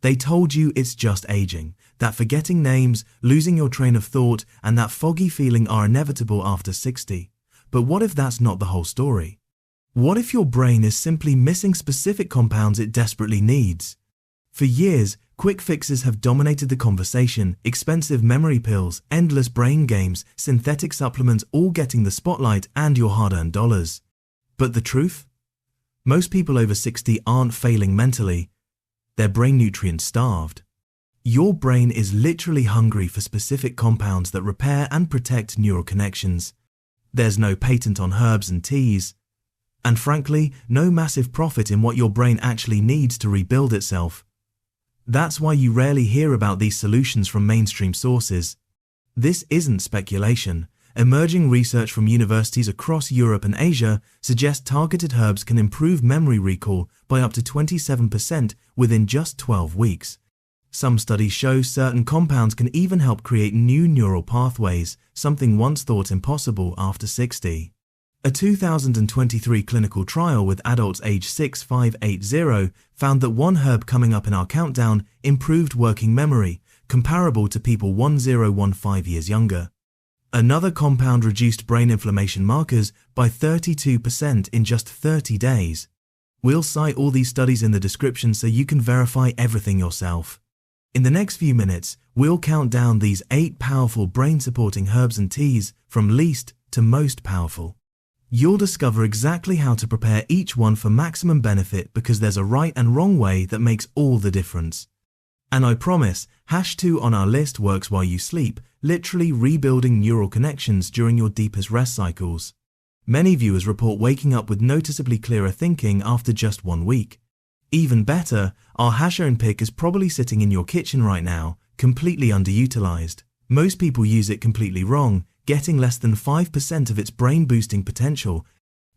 They told you it's just aging, that forgetting names, losing your train of thought, and that foggy feeling are inevitable after 60. But what if that's not the whole story? What if your brain is simply missing specific compounds it desperately needs? For years, quick fixes have dominated the conversation: expensive memory pills, endless brain games, synthetic supplements, all getting the spotlight and your hard-earned dollars. But the truth? Most people over 60 aren't failing mentally. They're brain nutrient starved. Your brain is literally hungry for specific compounds that repair and protect neural connections. There's no patent on herbs and teas. And frankly, no massive profit in what your brain actually needs to rebuild itself. That's why you rarely hear about these solutions from mainstream sources. This isn't speculation. Emerging research from universities across Europe and Asia suggests targeted herbs can improve memory recall by up to 27% within just 12 weeks. Some studies show certain compounds can even help create new neural pathways, something once thought impossible after 60. A 2023 clinical trial with adults aged 6580 found that one herb coming up in our countdown improved working memory, comparable to people 1015 years younger. Another compound reduced brain inflammation markers by 32% in just 30 days. We'll cite all these studies in the description so you can verify everything yourself. In the next few minutes, we'll count down these 8 powerful brain-supporting herbs and teas from least to most powerful. You'll discover exactly how to prepare each one for maximum benefit, because there's a right and wrong way that makes all the difference. And I promise, #2 on our list works while you sleep, literally rebuilding neural connections during your deepest rest cycles. Many viewers report waking up with noticeably clearer thinking after just 1 week. Even better, our #1 pick is probably sitting in your kitchen right now, completely underutilized. Most people use it completely wrong, getting less than 5% of its brain-boosting potential.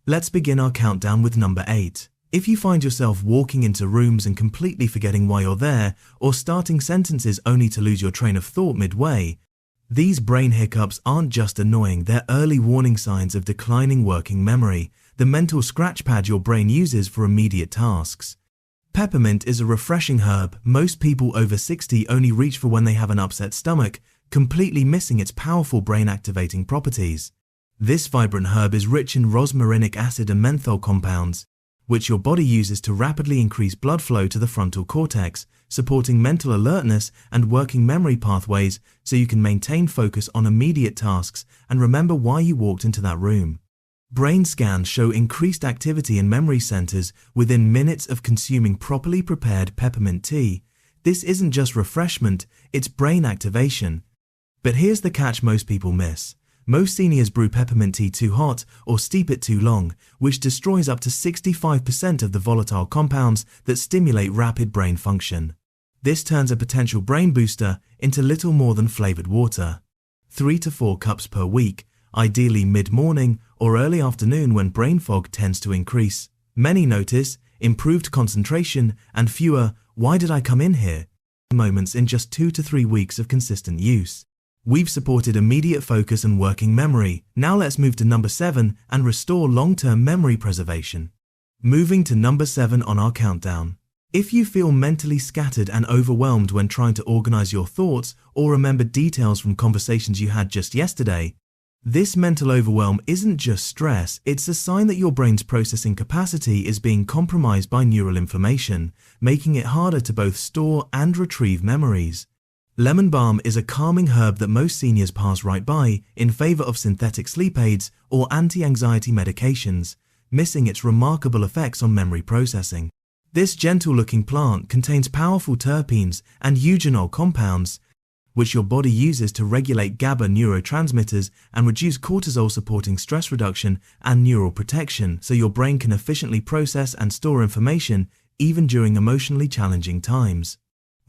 Let's begin our countdown with number 8. If you find yourself walking into rooms and completely forgetting why you're there, or starting sentences only to lose your train of thought midway, these brain hiccups aren't just annoying, they're early warning signs of declining working memory, the mental scratch pad your brain uses for immediate tasks. Peppermint is a refreshing herb most people over 60 only reach for when they have an upset stomach, completely missing its powerful brain-activating properties. This vibrant herb is rich in rosmarinic acid and menthol compounds, which your body uses to rapidly increase blood flow to the frontal cortex, supporting mental alertness and working memory pathways so you can maintain focus on immediate tasks and remember why you walked into that room. Brain scans show increased activity in memory centers within minutes of consuming properly prepared peppermint tea. This isn't just refreshment, it's brain activation. But here's the catch most people miss. Most seniors brew peppermint tea too hot or steep it too long, which destroys up to 65% of the volatile compounds that stimulate rapid brain function. This turns a potential brain booster into little more than flavored water. 3 to 4 cups per week, ideally mid-morning or early afternoon when brain fog tends to increase. Many notice improved concentration and fewer "why did I come in here?" moments in just 2 to 3 weeks of consistent use. We've supported immediate focus and working memory. Now let's move to number 7 and restore long-term memory preservation. Moving to number 7 on our countdown. If you feel mentally scattered and overwhelmed when trying to organize your thoughts or remember details from conversations you had just yesterday, this mental overwhelm isn't just stress, it's a sign that your brain's processing capacity is being compromised by neural inflammation, making it harder to both store and retrieve memories. Lemon balm is a calming herb that most seniors pass right by in favor of synthetic sleep aids or anti-anxiety medications, missing its remarkable effects on memory processing. This gentle-looking plant contains powerful terpenes and eugenol compounds, which your body uses to regulate GABA neurotransmitters and reduce cortisol, supporting stress reduction and neural protection so your brain can efficiently process and store information even during emotionally challenging times.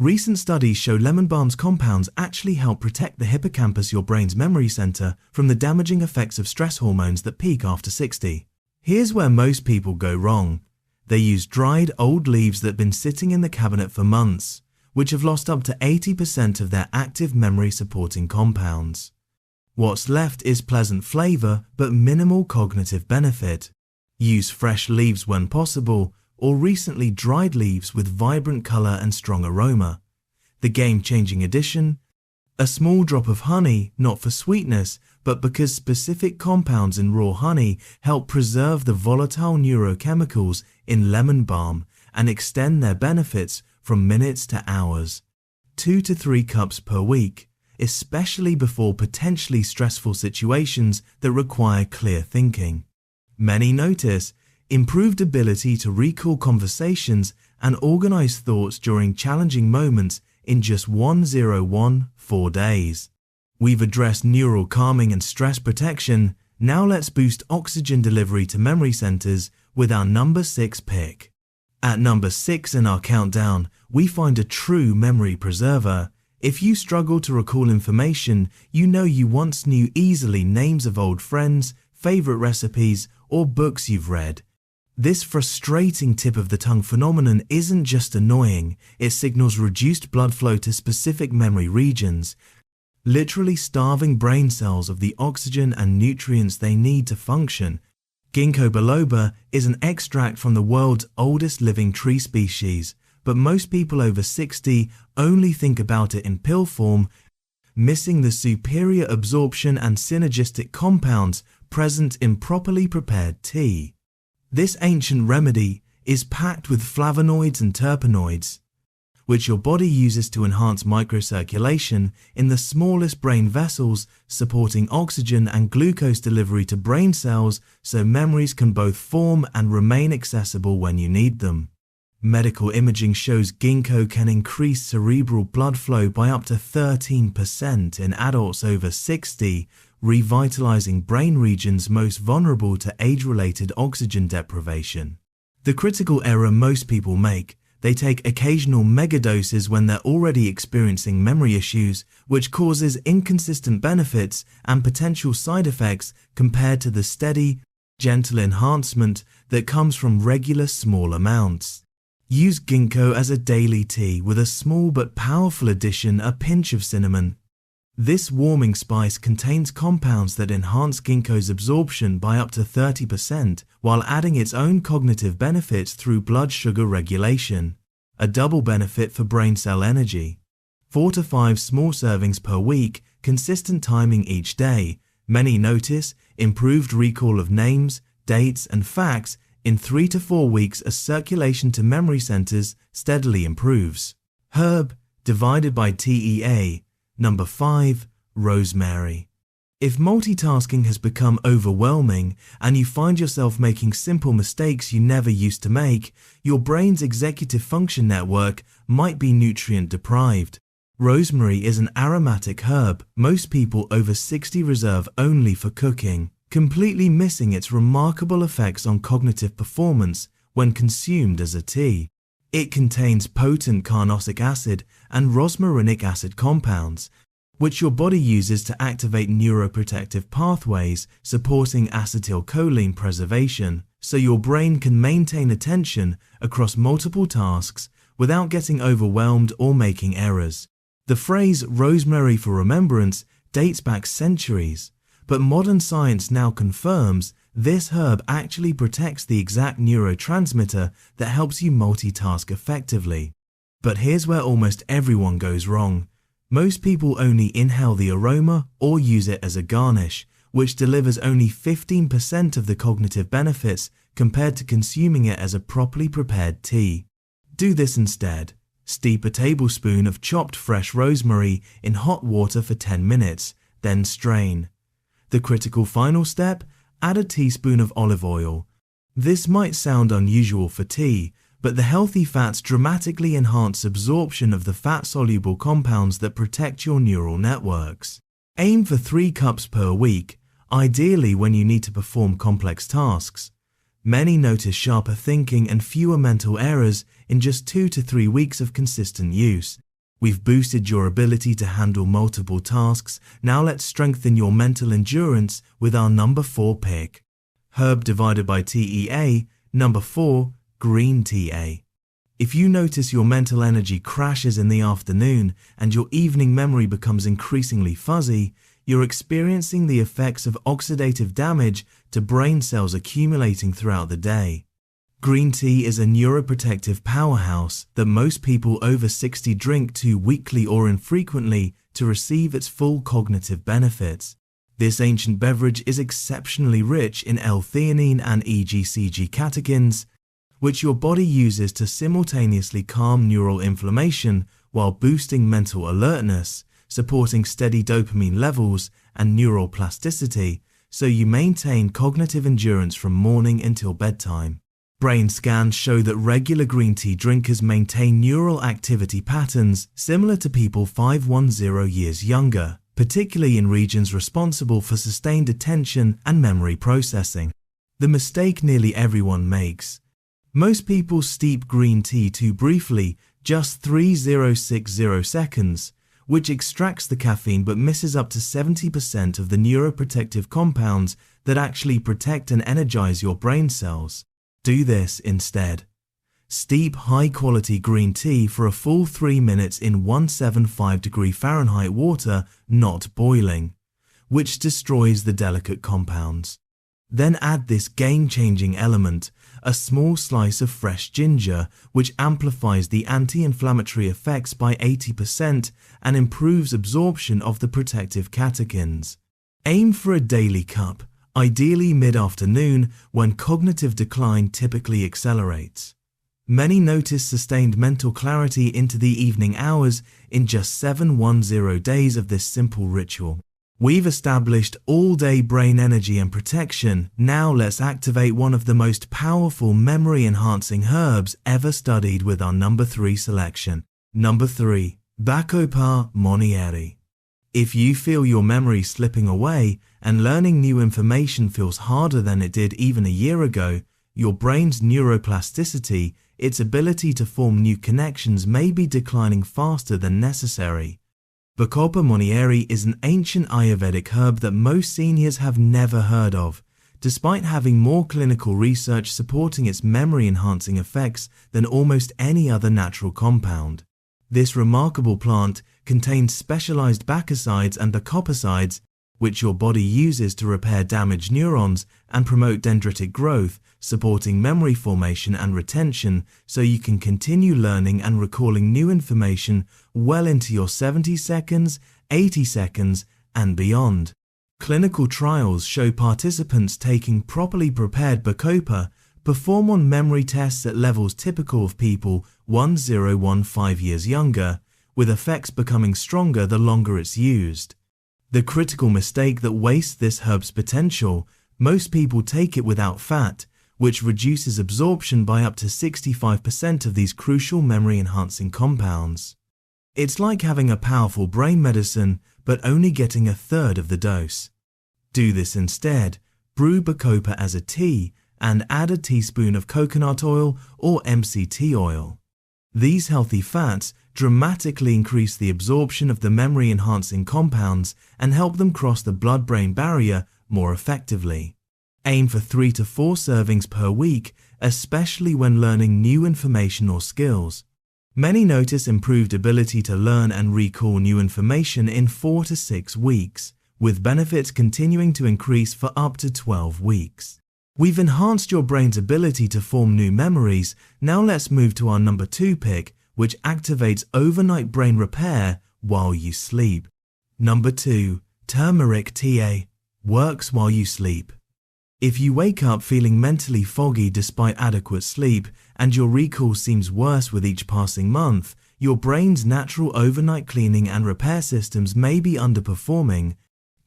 Recent studies show lemon balm's compounds actually help protect the hippocampus, your brain's memory center, from the damaging effects of stress hormones that peak after 60. Here's where most people go wrong. They use dried old leaves that have been sitting in the cabinet for months, which have lost up to 80% of their active memory-supporting compounds. What's left is pleasant flavor but minimal cognitive benefit. Use fresh leaves when possible, or recently dried leaves with vibrant color and strong aroma. The game-changing addition? A small drop of honey, not for sweetness, but because specific compounds in raw honey help preserve the volatile neurochemicals in lemon balm and extend their benefits from minutes to hours. 2 to 3 cups per week, especially before potentially stressful situations that require clear thinking. Many notice improved ability to recall conversations and organize thoughts during challenging moments in just 4 days. We've addressed neural calming and stress protection. Now let's boost oxygen delivery to memory centers with our number 6 pick. At number 6 in our countdown, we find a true memory preserver. If you struggle to recall information, you know you once knew easily names of old friends, favorite recipes, or books you've read. This frustrating tip of the tongue phenomenon isn't just annoying, it signals reduced blood flow to specific memory regions, literally starving brain cells of the oxygen and nutrients they need to function. Ginkgo biloba is an extract from the world's oldest living tree species, but most people over 60 only think about it in pill form, missing the superior absorption and synergistic compounds present in properly prepared tea. This ancient remedy is packed with flavonoids and terpenoids, which your body uses to enhance microcirculation in the smallest brain vessels, supporting oxygen and glucose delivery to brain cells so memories can both form and remain accessible when you need them. Medical imaging shows ginkgo can increase cerebral blood flow by up to 13% in adults over 60, revitalizing brain regions most vulnerable to age-related oxygen deprivation. The critical error most people make: they take occasional megadoses when they're already experiencing memory issues, which causes inconsistent benefits and potential side effects compared to the steady, gentle enhancement that comes from regular small amounts. Use ginkgo as a daily tea with a small but powerful addition, a pinch of cinnamon. This warming spice contains compounds that enhance ginkgo's absorption by up to 30% while adding its own cognitive benefits through blood sugar regulation, a double benefit for brain cell energy. 4 to 5 small servings per week, consistent timing each day. Many notice improved recall of names, dates, and facts in 3 to 4 weeks as circulation to memory centers steadily improves. Herb divided by TEA. Number 5. Rosemary. If multitasking has become overwhelming and you find yourself making simple mistakes you never used to make, your brain's executive function network might be nutrient deprived. Rosemary is an aromatic herb most people over 60 reserve only for cooking, completely missing its remarkable effects on cognitive performance when consumed as a tea. It contains potent carnosic acid and rosmarinic acid compounds, which your body uses to activate neuroprotective pathways supporting acetylcholine preservation, so your brain can maintain attention across multiple tasks without getting overwhelmed or making errors. The phrase rosemary for remembrance dates back centuries, but modern science now confirms this herb actually protects the exact neurotransmitter that helps you multitask effectively. But here's where almost everyone goes wrong. Most people only inhale the aroma or use it as a garnish, which delivers only 15% of the cognitive benefits compared to consuming it as a properly prepared tea. Do this instead. Steep a tablespoon of chopped fresh rosemary in hot water for 10 minutes, then strain. The critical final step: add a teaspoon of olive oil. This might sound unusual for tea, but the healthy fats dramatically enhance absorption of the fat-soluble compounds that protect your neural networks. Aim for 3 cups per week, ideally when you need to perform complex tasks. Many notice sharper thinking and fewer mental errors in just 2 to 3 weeks of consistent use. We've boosted your ability to handle multiple tasks. Now let's strengthen your mental endurance with our number 4 pick. Herb divided by TEA. Number 4. Green tea. If you notice your mental energy crashes in the afternoon and your evening memory becomes increasingly fuzzy, you're experiencing the effects of oxidative damage to brain cells accumulating throughout the day. Green tea is a neuroprotective powerhouse that most people over 60 drink too weekly or infrequently to receive its full cognitive benefits. This ancient beverage is exceptionally rich in L-theanine and EGCG catechins, which your body uses to simultaneously calm neural inflammation while boosting mental alertness, supporting steady dopamine levels and neural plasticity, so you maintain cognitive endurance from morning until bedtime. Brain scans show that regular green tea drinkers maintain neural activity patterns similar to people 510 years younger, particularly in regions responsible for sustained attention and memory processing. The mistake nearly everyone makes. Most people steep green tea too briefly, just 3060 seconds, which extracts the caffeine but misses up to 70% of the neuroprotective compounds that actually protect and energize your brain cells. Do this instead. Steep high-quality green tea for a full 3 minutes in 175°F water, not boiling, which destroys the delicate compounds. Then add this game-changing element, a small slice of fresh ginger, which amplifies the anti-inflammatory effects by 80% and improves absorption of the protective catechins. Aim for a daily cup, ideally mid-afternoon when cognitive decline typically accelerates. Many notice sustained mental clarity into the evening hours in just 710 days of this simple ritual. We've established all-day brain energy and protection. Now let's activate one of the most powerful memory-enhancing herbs ever studied with our number 3 selection. Number 3. Bacopa monnieri. If you feel your memory slipping away and learning new information feels harder than it did even a year ago, your brain's neuroplasticity, its ability to form new connections, may be declining faster than necessary. Bacopa monnieri is an ancient Ayurvedic herb that most seniors have never heard of, despite having more clinical research supporting its memory-enhancing effects than almost any other natural compound. This remarkable plant contains specialized bacosides and bacoposides, which your body uses to repair damaged neurons and promote dendritic growth, supporting memory formation and retention so you can continue learning and recalling new information well into your 70 seconds, 80 seconds, and beyond. Clinical trials show participants taking properly prepared Bacopa perform on memory tests at levels typical of people 1015 years younger, with effects becoming stronger the longer it's used. The critical mistake that wastes this herb's potential: most people take it without fat, which reduces absorption by up to 65% of these crucial memory-enhancing compounds. It's like having a powerful brain medicine, but only getting a third of the dose. Do this instead. Brew Bacopa as a tea and add a teaspoon of coconut oil or MCT oil. These healthy fats dramatically increase the absorption of the memory-enhancing compounds and help them cross the blood-brain barrier more effectively. Aim for 3 to 4 servings per week, especially when learning new information or skills. Many notice improved ability to learn and recall new information in 4 to 6 weeks, with benefits continuing to increase for up to 12 weeks. We've enhanced your brain's ability to form new memories. Now let's move to our number 2 pick, which activates overnight brain repair while you sleep. Number 2. Turmeric tea. Works while you sleep. If you wake up feeling mentally foggy despite adequate sleep, and your recall seems worse with each passing month, your brain's natural overnight cleaning and repair systems may be underperforming.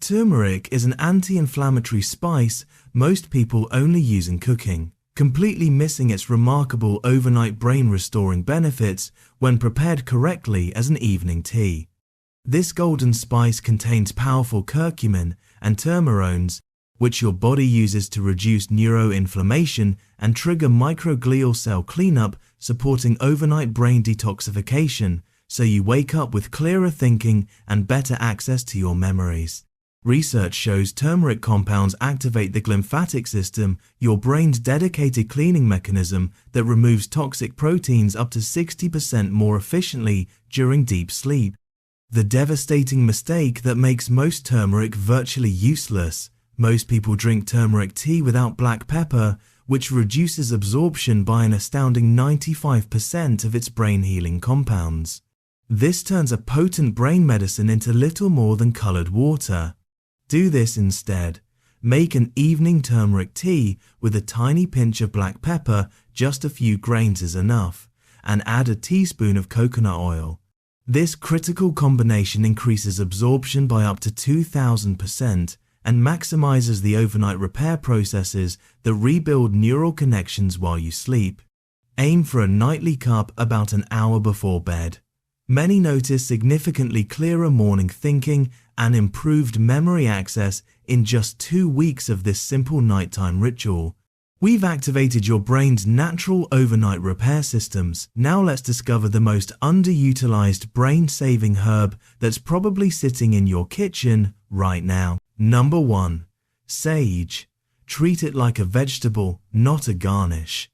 Turmeric is an anti-inflammatory spice most people only use in cooking, completely missing its remarkable overnight brain-restoring benefits when prepared correctly as an evening tea. This golden spice contains powerful curcumin and turmerones, which your body uses to reduce neuroinflammation and trigger microglial cell cleanup, supporting overnight brain detoxification, so you wake up with clearer thinking and better access to your memories. Research shows turmeric compounds activate the glymphatic system, your brain's dedicated cleaning mechanism that removes toxic proteins up to 60% more efficiently during deep sleep. The devastating mistake that makes most turmeric virtually useless. Most people drink turmeric tea without black pepper, which reduces absorption by an astounding 95% of its brain-healing compounds. This turns a potent brain medicine into little more than colored water. Do this instead. Make an evening turmeric tea with a tiny pinch of black pepper, just a few grains is enough, and add a teaspoon of coconut oil. This critical combination increases absorption by up to 2,000% and maximizes the overnight repair processes that rebuild neural connections while you sleep. Aim for a nightly cup about an hour before bed. Many notice significantly clearer morning thinking and improved memory access in just 2 weeks of this simple nighttime ritual. We've activated your brain's natural overnight repair systems. Now let's discover the most underutilized brain-saving herb that's probably sitting in your kitchen right now. Number 1. Sage. Treat it like a vegetable, not a garnish.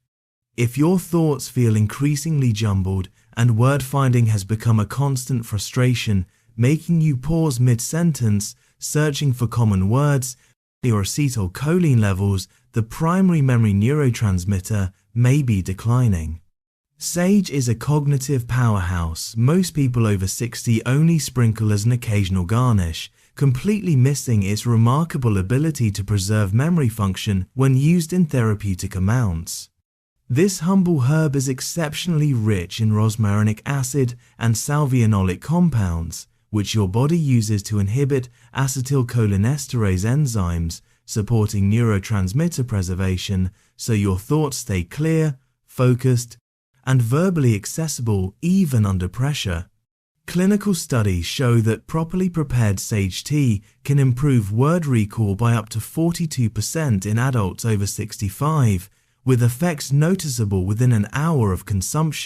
If your thoughts feel increasingly jumbled and word finding has become a constant frustration, making you pause mid-sentence, searching for common words, your acetylcholine levels, the primary memory neurotransmitter, may be declining. Sage is a cognitive powerhouse most people over 60 only sprinkle as an occasional garnish, completely missing its remarkable ability to preserve memory function when used in therapeutic amounts. This humble herb is exceptionally rich in rosmarinic acid and salvionolic compounds, which your body uses to inhibit acetylcholinesterase enzymes, supporting neurotransmitter preservation so your thoughts stay clear, focused, and verbally accessible even under pressure. Clinical studies show that properly prepared sage tea can improve word recall by up to 42% in adults over 65, with effects noticeable within an hour of consumption.